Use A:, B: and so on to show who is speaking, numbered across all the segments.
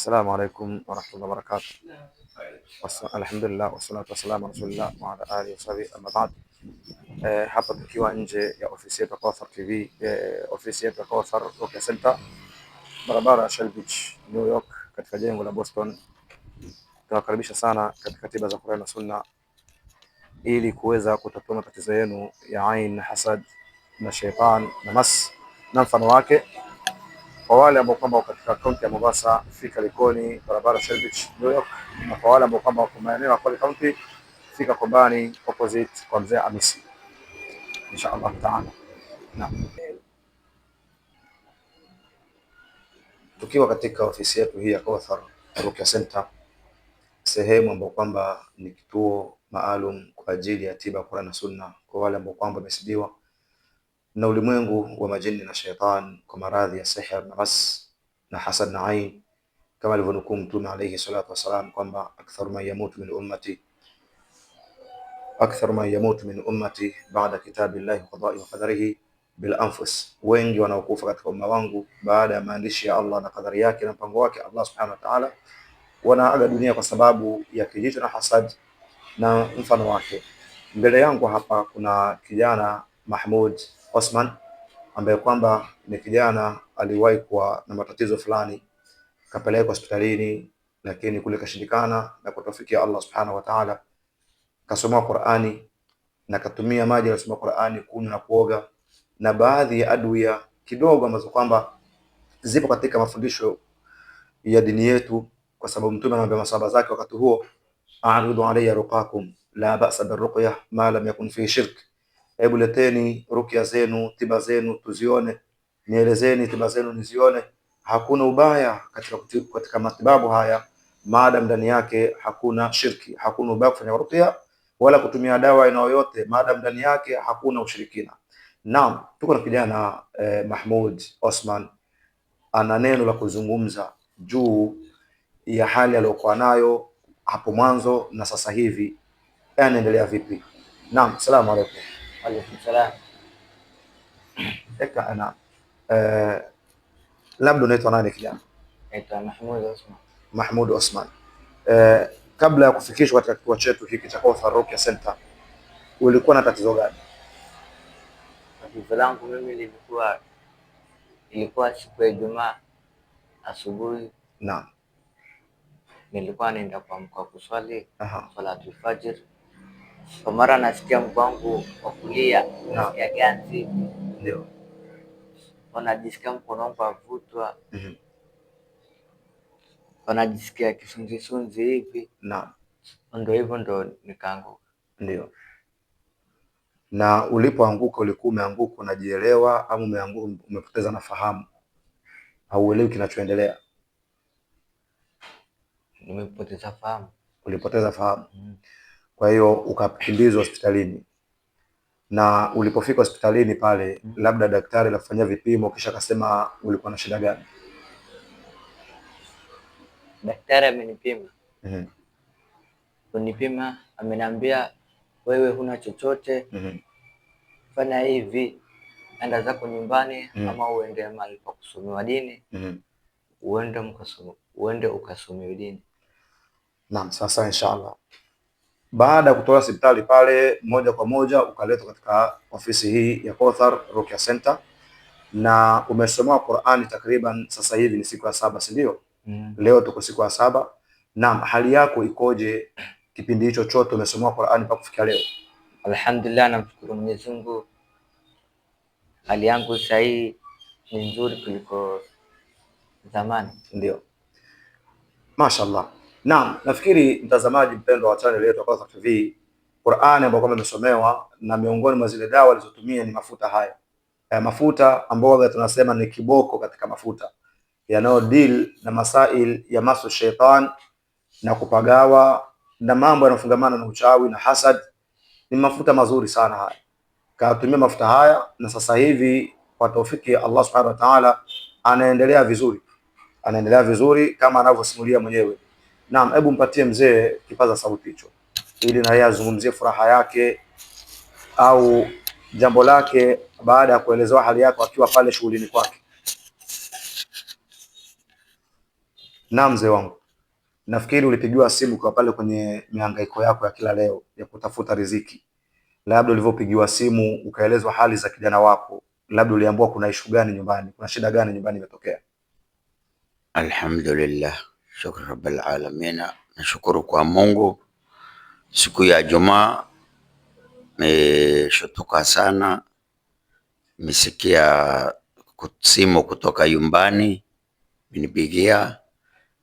A: Assalamu alaikum warahmatullahi wabarakatuh. Alhamdulillah wassalatu wassalamu ala rasulillah wa ala alihi wasahbihi amma ba'd. Hapa tukiwa nje ya ofisi yetu ya Kawthar TV, ofisi yetu ya Kawthar Ruqya Center, barabara ya Shell Beach, New York, katika jengo la Boston. Tunawakaribisha sana katika tiba za Qur'an na Sunna ili kuweza kutatua matatizo yenu ya ain, hasad na shaitan na mas na mfano wake. Kwa wale ambao kwamba wako katika kaunti ya Mombasa, fika Likoni, barabara Shell Beach, New York. Na kwa wale ambao kwamba wako maeneo ya Kwale County, fika Kombani, opposite kwa Mzee Hamisi, inshallah taala. Naam, tukiwa katika ofisi yetu hii ya Kawthar Ruqya Center, sehemu ambayo kwamba ni kituo maalum kwa ajili ya tiba Qur'an na Sunna kwa wale ambao kwamba wamesibiwa na ulimwengu wa majini na shaitan kwa maradhi ya sihr na mas na hasad na ain, kama alivyonukuu Mtume alayhi salatu wasalam kwamba aktharu man yamutu min ummati ba'da kitabillahi qada'i wa qadarihi bil anfus, wengi wanaokufa katika umma wangu baada ya maandishi ya Allah na kadari yake na mpango wake Allah subhanahu wa ta'ala, wanaaga dunia kwa sababu ya kijicho na hasad na mfano wake. Mbele yangu hapa kuna kijana Mahmud Osman ambaye kwamba ni kijana aliwahi kuwa na matatizo fulani, kapelekwa hospitalini, lakini kule kashindikana, na kutofikia Allah subhanahu wa ta'ala kasoma Qur'ani na katumia maji ya kusoma Qur'ani kunywa na kuoga na baadhi ya adwiya kidogo ambazo kwamba zipo katika mafundisho ya dini yetu, kwa sababu Mtume anamwambia masahaba zake wakati huo, a'ridu alayya ruqakum la ba'sa birruqya ma lam yakun fi shirk, hebu leteni ruqya zenu, tiba zenu tuzione, nielezeni tiba zenu nizione. Hakuna ubaya katika matibabu haya maadam ndani yake hakuna shirki. Hakuna ubaya kufanya ruqya wala kutumia dawa aina yoyote maadam ndani yake hakuna ushirikina. Naam, tuko na kijana Mahmud Osman ana neno la kuzungumza juu ya hali aliyokuwa nayo hapo mwanzo na sasa hivi anaendelea vipi. Naam, asalamu alaykum.
B: Alaykum salam.
A: Eka ana labda unaitwa nani kijana?
B: Naitwa Mahmud Osman.
A: Mahmud Osman. Kabla ya kufikishwa katika kituo chetu hiki cha Kawthar Ruqya Center, ulikuwa na tatizo gani?
B: Tatizo langu mimi ilikuwa siku ya Ijumaa asubuhi.
A: Naam.
B: Nilikuwa naenda kuamka kuswali salatul fajr. Kwa mara nasikia mguu wangu wa kulia nasikia ganzi.
A: Ndio.
B: Najisikia mkono wangu wavutwa. Najisikia kisunzi hivi.
A: Naam.
B: Ndio hivyo ndo nikaanguka.
A: Ndio. Na ulipoanguka ulikuwa umeanguka unajielewa au umeanguka umepoteza nafahamu? Hauelewi kinachoendelea?
B: Nimepoteza fahamu.
A: Ulipoteza fahamu. Kwa hiyo ukakimbizwa hospitalini. Na ulipofika hospitalini pale, labda daktari alifanyia vipimo kisha akasema ulikuwa na shida gani?
B: Daktari amenipima. Kunipima ameniambia wewe huna chochote. Fanya hivi, enda zako nyumbani ama uende mahali pa kusomewa dini. Uende ukasomewe dini.
A: Naam, sasa inshallah. Baada ya kutoka hospitali pale, moja kwa moja ukaletwa katika ofisi hii ya Kawthar Ruqya Center na umesomewa Qur'ani takriban sasa hivi ni siku ya 7, si ndio? Leo tuko siku ya 7. Naam, hali yako ikoje kipindi hicho chote umesomewa Qur'ani mpaka kufikia leo?
B: Alhamdulillah, namshukuru Mwenyezi Mungu. Hali yangu sasa hii ni nzuri kuliko zamani.
A: Ndio. Mashaallah. Naam, nafikiri mtazamaji mpendwa wa channel yetu Kawthar TV, Qur'ani ambayo kama imesomewa na miongoni mwa zile dawa alizotumia ni mafuta haya. Mafuta ambayo tunasema ni kiboko katika mafuta yanao deal na masail ya masu shaitan na kupagawa na mambo yanayofungamana na uchawi na hasad. Ni mafuta mazuri sana haya. Katumia mafuta haya na sasa hivi kwa taufiki ya Allah subhanahu wa ta'ala anaendelea vizuri. Anaendelea vizuri kama anavyosimulia mwenyewe. Naam, hebu mpatie mzee kipaza sauti hicho ili na yeye azungumzie furaha yake au jambo lake baada ya kuelezewa hali yake akiwa pale shughulini kwake. Na mzee wangu, nafikiri ulipigiwa simu kwa pale kwenye mihangaiko yako ya kila leo ya kutafuta riziki. Labda ulivyopigiwa simu ukaelezwa hali za kijana wako, labda uliambiwa kuna ishu gani nyumbani, kuna shida gani nyumbani imetokea?
C: Alhamdulillah, shukru rabbil alamin. Nashukuru kwa Mungu, siku ya Jumaa nimeshutuka sana, nimesikia simu kutoka nyumbani, minipigia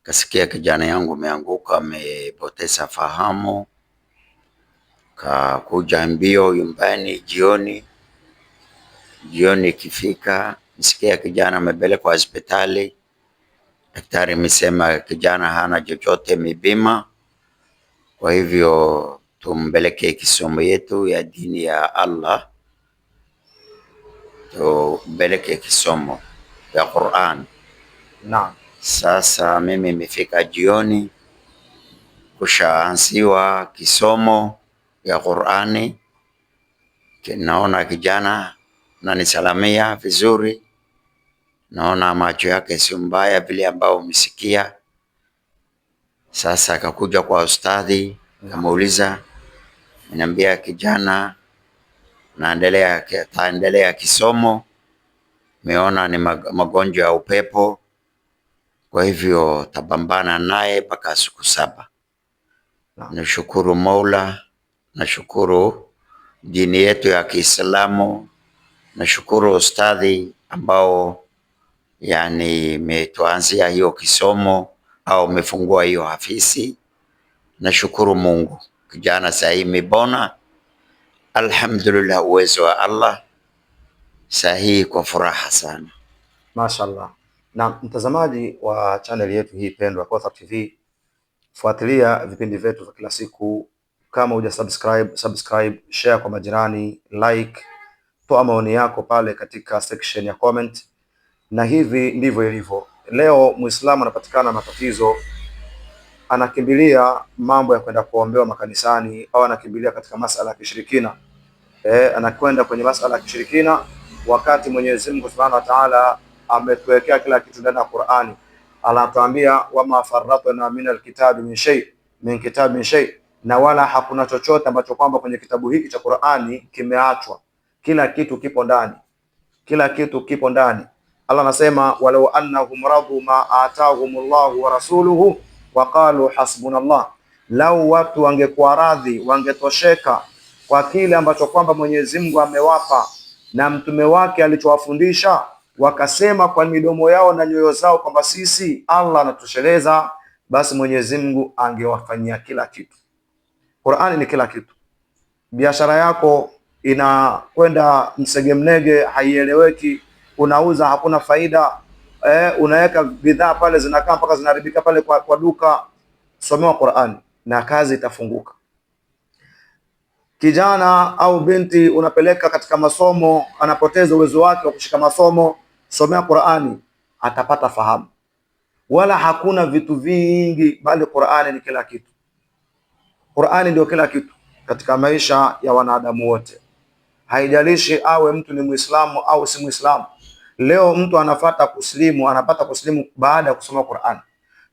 C: kasikia kijana yangu ameanguka, amepoteza fahamu. Kakuja mbio nyumbani jioni ikifika, nisikia kijana amepelekwa hospitali. Daktari amesema kijana hana chochote, mibima. Kwa hivyo tumpeleke kisomo yetu ya dini ya Allah, tumpeleke kisomo ya Qur'an.
A: Naam.
C: Sasa mimi nimefika jioni, kushaanziwa kisomo ya Qur'ani. Naona kijana ananisalamia vizuri, naona macho yake si mbaya vile ambao umesikia. Sasa akakuja kwa ustadhi, kamuuliza, niambia kijana taendelea kisomo, meona ni magonjwa ya upepo, kwa hivyo tabambana naye mpaka siku 7. Nashukuru Mola, nashukuru dini yetu ya Kiislamu, nashukuru ustadhi ambao yani metuanzia hiyo kisomo au umefungua hiyo afisi. Nashukuru Mungu, kijana sahi mibona, alhamdulillah, uwezo wa Allah, sahi kwa furaha sana.
A: Mashaallah. Na mtazamaji wa channel yetu hii pendwa Kauthar TV, fuatilia vipindi vyetu vya kila siku. Kama huja subscribe, share kwa majirani, like, toa maoni yako pale katika section ya comment. Na hivi ndivyo ilivyo. Leo Muislamu anapatikana matatizo, anakimbilia mambo ya kwenda kuombewa makanisani, au anakimbilia katika masala ya kishirikina. Anakwenda kwenye masala ya kishirikina, wakati Mwenyezi Mungu Subhanahu wa Ta'ala ametuwekea kila kitu ndani ya Qur'ani. Anatuambia wama farratna min alkitabi min shay, na wala hakuna chochote ambacho kwamba kwenye kitabu hiki cha Qur'ani kimeachwa. Kila kitu kipo ndani, kila kitu kipo ndani. Allah anasema walau annahum radu ma atahumullahu wa rasuluhu wa qalu hasbunallah, lau watu wangekuwa radhi, wangetosheka kwa kile ambacho kwamba Mwenyezi Mungu amewapa na mtume wake alichowafundisha, wakasema kwa midomo yao na nyoyo zao kwamba sisi Allah anatosheleza, basi Mwenyezi Mungu angewafanyia kila kitu. Qur'ani ni kila kitu. Biashara yako inakwenda msegemnege, haieleweki, unauza hakuna faida, unaweka bidhaa pale zinakaa mpaka zinaharibika pale kwa duka. Somewa Qur'ani na kazi itafunguka. Kijana au binti unapeleka katika masomo, anapoteza uwezo wake wa kushika masomo, somea Qur'ani, atapata fahamu. Wala hakuna vitu vingi, bali Qur'ani ni kila kitu. Qur'ani ndio kila kitu katika maisha ya wanadamu wote. Haijalishi awe mtu ni Muislamu au si Muislamu. Leo mtu anapata kuslimu baada ya kusoma Qur'ani.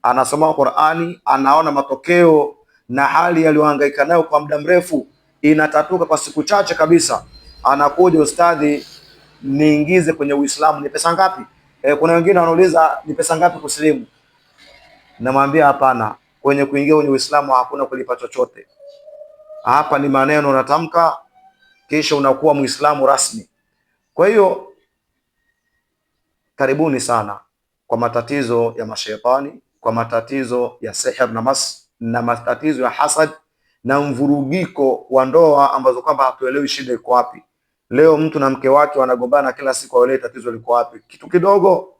A: Anasoma Qur'ani, anaona matokeo na hali aliyohangaika nayo kwa muda mrefu inatatuka kwa siku chache kabisa. Anakuja, ustadhi, niingize kwenye Uislamu, ni pesa ngapi? Kuna wengine wanauliza ni pesa ngapi kuslimu? Namwambia hapana, kwenye kuingia kwenye Uislamu hakuna kulipa chochote. Hapa ni maneno unatamka, kisha unakuwa Muislamu rasmi. Kwa hiyo karibuni sana kwa matatizo ya mashaitani, kwa matatizo ya sihir na mas, na matatizo ya hasad na mvurugiko wa ndoa ambazo kwamba hatuelewi shida iko wapi. Leo mtu na mke wake wanagombana kila siku, hawaelewi tatizo liko wapi. Kitu kidogo,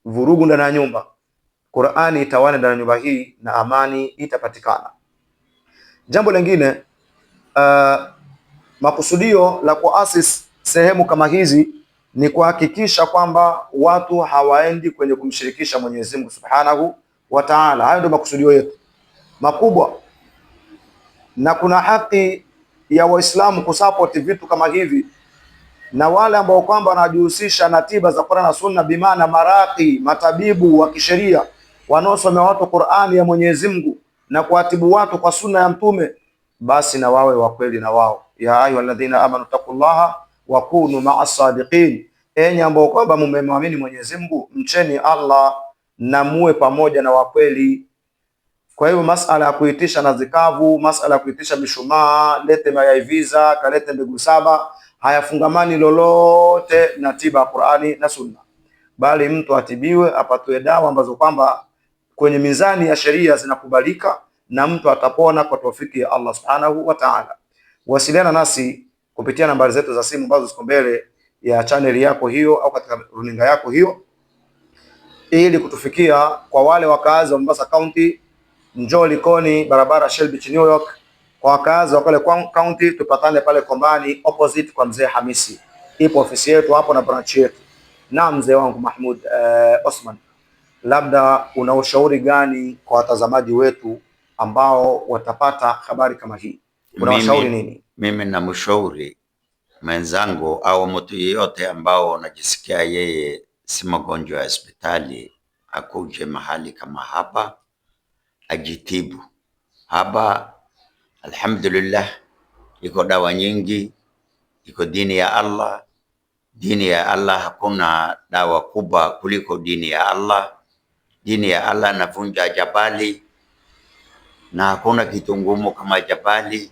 A: vurugu ndani ya nyumba. Qur'ani itawale ndani ya nyumba hii na amani itapatikana. Jambo lingine, makusudio la kuasisi sehemu kama hizi ni kuhakikisha kwamba watu hawaendi kwenye kumshirikisha Mwenyezi Mungu Subhanahu wa Ta'ala. Hayo ndio makusudio yetu makubwa, na kuna haki ya Waislamu kusupport vitu kama hivi, na wale ambao kwamba wanajihusisha na tiba za Qur'an na Sunna, bimaana maraqi, matabibu wa kisheria, wanaosomea watu Qur'ani ya Mwenyezi Mungu na kuatibu watu kwa sunna ya Mtume, basi na wawe wa kweli na wao. Ya ayyuhalladhina amanu taqullaha wa kunu ma'as sadiqin, enyi ambao kwamba mmemwamini Mwenyezi Mungu, mcheni Allah na muwe pamoja na wakweli. Kwa hiyo masala ya kuitisha na zikavu, masala ya kuitisha mishumaa, lete mayaiviza, kalete mbegu saba, hayafungamani lolote na tiba ya Qur'ani na Sunna, bali mtu atibiwe, apatwe dawa ambazo kwamba kwenye mizani ya sheria zinakubalika, na mtu atapona kwa taufiki ya Allah Subhanahu wa Ta'ala. Wasiliana nasi kupitia nambari zetu za simu ambazo ziko mbele ya channel yako hiyo au katika runinga yako hiyo, ili kutufikia. Kwa wale wakazi wa Mombasa County, njoo Likoni, barabara Shell Beach, New York. Kwa wakazi wa kule county, tupatane pale Kombani opposite kwa mzee Hamisi, ipo ofisi yetu hapo na branch yetu. Na mzee wangu Mahmud Osman, labda una ushauri gani kwa watazamaji wetu ambao watapata habari kama hii? Unawashauri nini?
C: Mimi namshauri mwenzangu au mtu yeyote ambao anajisikia yeye si mgonjwa ya hospitali, akuje mahali kama hapa ajitibu. Hapa alhamdulillah iko dawa nyingi, iko dini ya Allah. Dini ya Allah, hakuna dawa kubwa kuliko dini ya Allah. Dini ya Allah navunja jabali, na hakuna kitu ngumu kama jabali.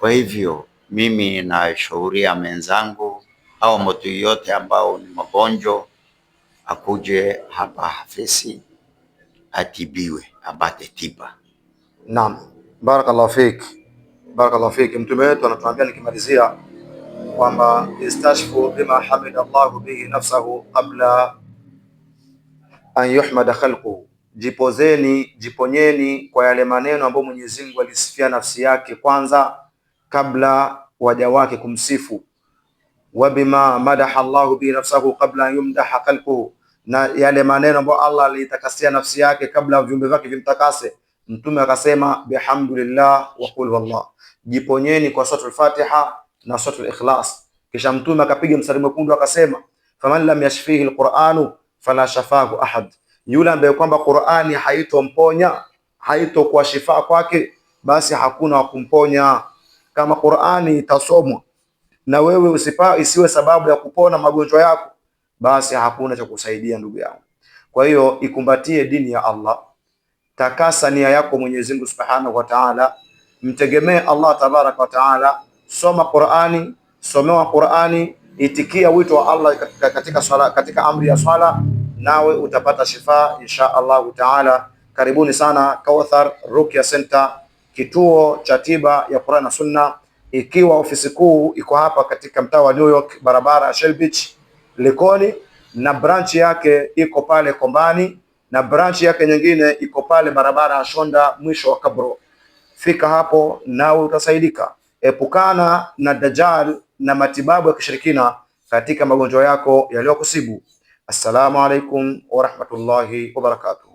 C: Kwa hivyo mimi nashauria mwenzangu au mtu yote ambao ni mgonjwa akuje hapa Hafisi atibiwe, apate tiba.
A: Naam, barakallahu fik, barakallahu fik. Mtume wetu anatuambia, nikimalizia, kwamba istashfu bima hamida Allahu bihi nafsahu qabla an yuhmada khalquhu, jipozeni, jiponyeni kwa yale maneno ambayo Mwenyezi Mungu alisifia nafsi yake kwanza kabla waja wake kumsifu. Wa bima madaha Allahu bihi nafsahu qabla an yumdaha khalquhu, na yale maneno ambayo Allah alitakasia nafsi yake kabla viumbe vyake vimtakase. Mtume akasema bihamdulillah wa qul wallah, jiponyeni kwa suratul Fatiha na suratul Ikhlas. Kisha Mtume akapiga mstari mwekundu akasema, faman lam yashfihi alquranu fala shafahu ahad, yule ambaye kwamba Qur'ani haitomponya, haitokuwa shifa kwake, basi hakuna wa kumponya. Kama Qur'ani itasomwa na wewe isiwe sababu ya kupona magonjwa yako, basi hakuna cha kusaidia ndugu yangu. Kwa hiyo ikumbatie dini ya Allah, takasa nia yako Mwenyezi Mungu Subhanahu wa Ta'ala, mtegemee Allah Tabaraka wa Ta'ala, soma Qur'ani, somewa Qur'ani, itikia wito wa Allah katika swala, katika amri ya swala, nawe utapata shifa insha Allah Ta'ala. Karibuni sana Kauthar Ruqya Center, kituo cha tiba ya Qur'an na Sunna, ikiwa ofisi kuu iko hapa katika mtaa wa New York, barabara Shell Beach Likoni, na branch yake iko pale Kombani, na branch yake nyingine iko pale barabara Shonda mwisho wa Kabro. Fika hapo nawe utasaidika. Epukana na dajjal na matibabu ya kishirikina katika magonjwa yako yaliyokusibu. Assalamu alaikum wa rahmatullahi wa barakatuh.